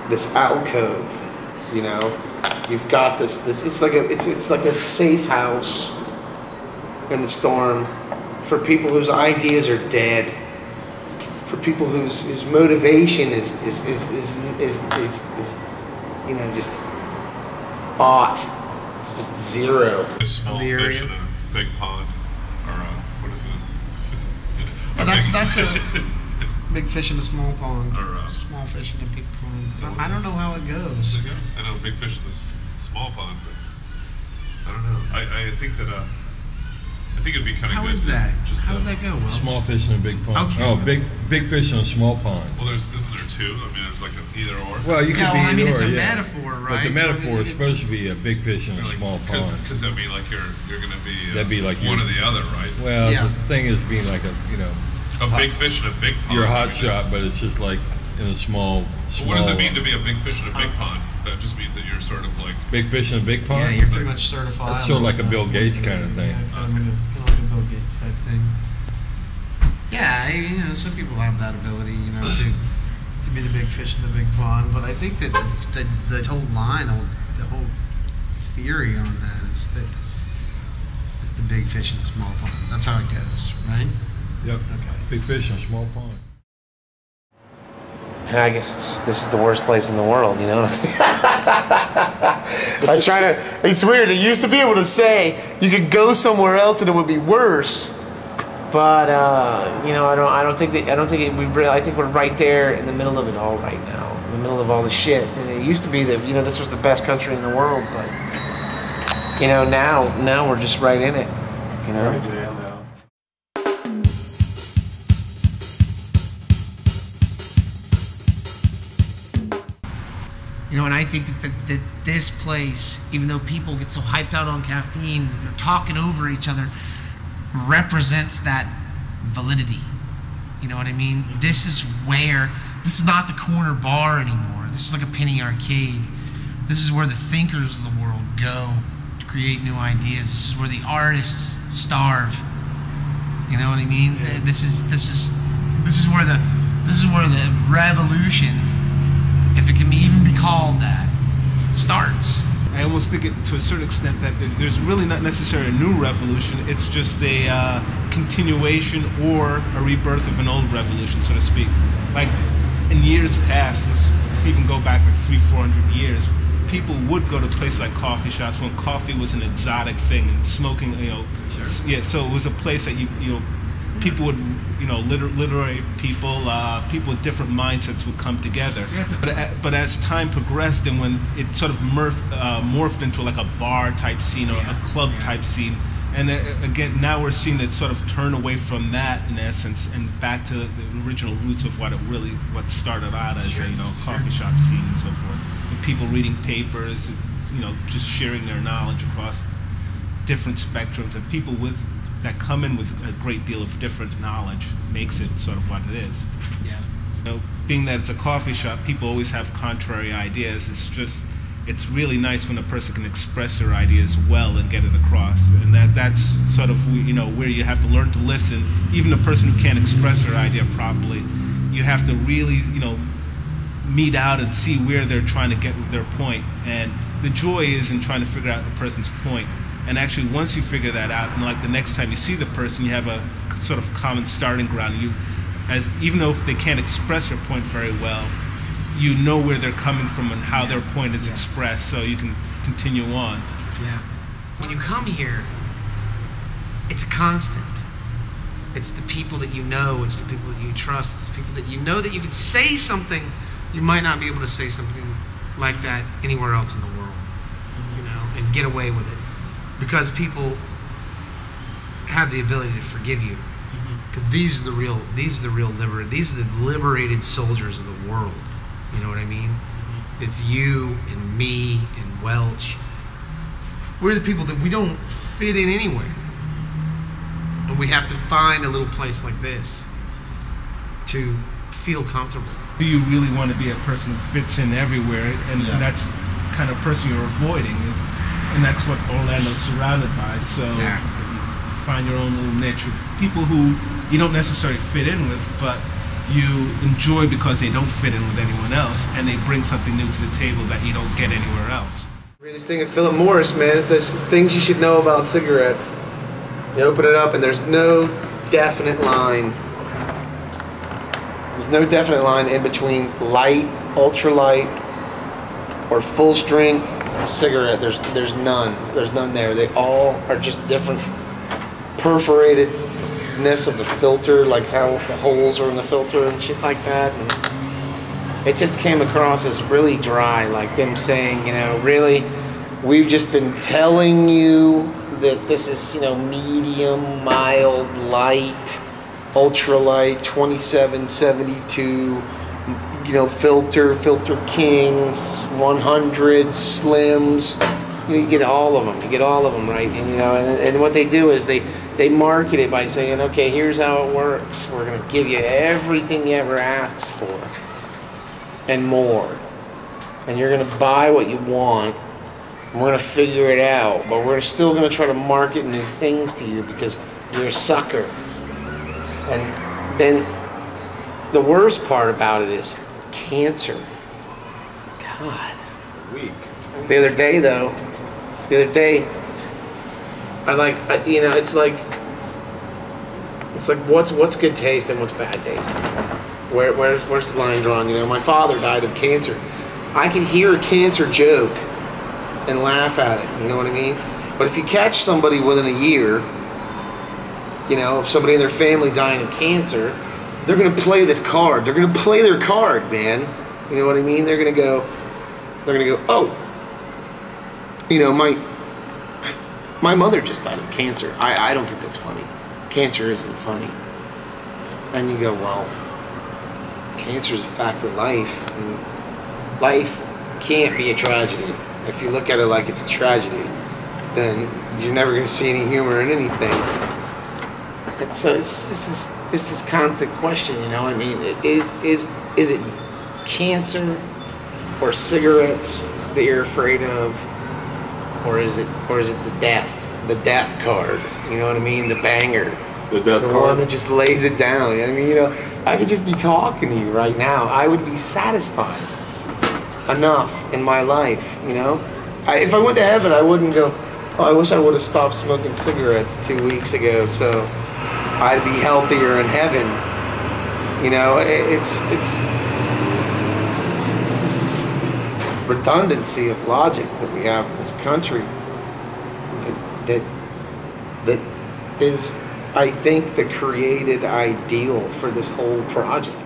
this alcove, you know. You've got this it's like a safe house in the storm for people whose ideas are dead, for people whose motivation is you know, just aught. It's just zero. A small fish in a big pond, or what is it? Well, that's a big fish in a small pond. Or small fish in a big pond. So I don't know how it goes. I know big fish in this small pond, but I don't know. I think that I think it'd be kind of good. How is that? Just how does that go? Will? Small fish in a big pond. Okay. Oh, big fish in a small pond. Well, isn't there two? I mean, there's like an either or. Well, you could be I mean, either it's a or, yeah. metaphor, right? But the metaphor is so supposed to be a big fish in a small pond. Because that'd be like you're going to be, that'd be like one or the other, right? Well, yeah. the thing is being like a, you know, a big fish in a big pond. You're a hot shot, but it's just like in a small. Well, what does it mean to be a big fish in a big pond? That just means that you're sort of like big fish in a big pond. Yeah, you're pretty much certified. That's sort of like a Bill Gates kind of thing. Yeah, kind of like a Bill Gates type thing. Yeah, you know, some people have that ability, you know, to be the big fish in the big pond. But I think that the whole line, the whole theory on that is that it's the big fish in the small pond. That's how it goes, right? Yep. Okay. Big fish in a small pond. I guess this is the worst place in the world, you know. I try to. It's weird. It used to be able to say you could go somewhere else and it would be worse, but you know, I think we really. I think we're right there in the middle of it all right now, in the middle of all the shit. And it used to be that, you know, this was the best country in the world, but you know, now we're just right in it, you know. You know, and I think that this place, even though people get so hyped out on caffeine, they're talking over each other, represents that validity. You know what I mean? This is not the corner bar anymore. This is like a penny arcade. This is where the thinkers of the world go to create new ideas. This is where the artists starve. You know what I mean? Yeah. This is where the revolution, if it can even be called that, starts. I almost think it, to a certain extent, that there's really not necessarily a new revolution. It's just a continuation or a rebirth of an old revolution, so to speak. Like in years past, let's even go back like 300-400 years, people would go to places like coffee shops when coffee was an exotic thing, and smoking, you know, sure. Yeah. So it was a place that you know. People would, you know, literary people, people with different mindsets would come together. But as time progressed and when it sort of morphed into like a bar type scene or a club type scene, and again now we're seeing it sort of turn away from that in essence and back to the original roots of what started out as a, you know, coffee shop scene and so forth. And people reading papers, you know, just sharing their knowledge across different spectrums, and people that come in with a great deal of different knowledge makes it sort of what it is. Yeah. You know, being that it's a coffee shop, people always have contrary ideas. It's really nice when a person can express their ideas well and get it across. And that's sort of, you know, where you have to learn to listen. Even a person who can't express their idea properly, you have to really, you know, meet out and see where they're trying to get their point. And the joy is in trying to figure out a person's point. And actually, once you figure that out, and like the next time you see the person, you have a sort of common starting ground. Even though if they can't express their point very well, you know where they're coming from and how their point is expressed, so you can continue on. Yeah. When you come here, it's a constant. It's the people that you know, it's the people that you trust, it's the people that you know that you could say something. You might not be able to say something like that anywhere else in the world, you know, and get away with it. Because people have the ability to forgive you, because these are the liberated soldiers of the world. You know what I mean? It's you and me and Welch. We're the people that we don't fit in anywhere, and we have to find a little place like this to feel comfortable. Do you really want to be a person who fits in everywhere, and that's the kind of person you're avoiding? And that's what Orlando's surrounded by. So exactly. You find your own little niche of people who you don't necessarily fit in with, but you enjoy because they don't fit in with anyone else, and they bring something new to the table that you don't get anywhere else. Greatest thing of Philip Morris, man, is there's things you should know about cigarettes. You open it up and there's no definite line. There's no definite line in between light, ultralight, or full strength cigarette. There's none. There's none there. They all are just different perforatedness of the filter, like how the holes are in the filter and shit like that. And it just came across as really dry, like them saying, you know, really, we've just been telling you that this is, you know, medium, mild, light, ultralight, 2772, you know, filter kings, 100s, slims. You know, you get all of them. You get all of them, right? And you know, and what they do is they market it by saying, okay, here's how it works. We're gonna give you everything you ever asked for, and more. And you're gonna buy what you want. And we're gonna figure it out, but we're still gonna try to market new things to you because you're a sucker. And then the worst part about it is cancer. God. Weak. The other day, though, you know, it's like what's good taste and what's bad taste. Where's the line drawn? You know, my father died of cancer. I can hear a cancer joke and laugh at it. You know what I mean? But if you catch somebody within a year, you know, if somebody in their family dying of cancer, they're gonna play this card. They're gonna play their card, man. You know what I mean? They're gonna go, oh, you know, my mother just died of cancer. I don't think that's funny. Cancer isn't funny. And you go, well, cancer is a fact of life. And life can't be a tragedy. If you look at it like it's a tragedy, then you're never going to see any humor in anything. It's just this constant question, you know. I mean, is it cancer or cigarettes that you're afraid of, or is it the death card? You know what I mean? The banger, The death the card. one that just lays it down. I mean, you know, I could just be talking to you right now. I would be satisfied enough in my life, you know. If I went to heaven, I wouldn't go, oh, I wish I would have stopped smoking cigarettes 2 weeks ago so I'd be healthier in heaven. You know, it's this redundancy of logic that we have in this country that is, I think, the created ideal for this whole project.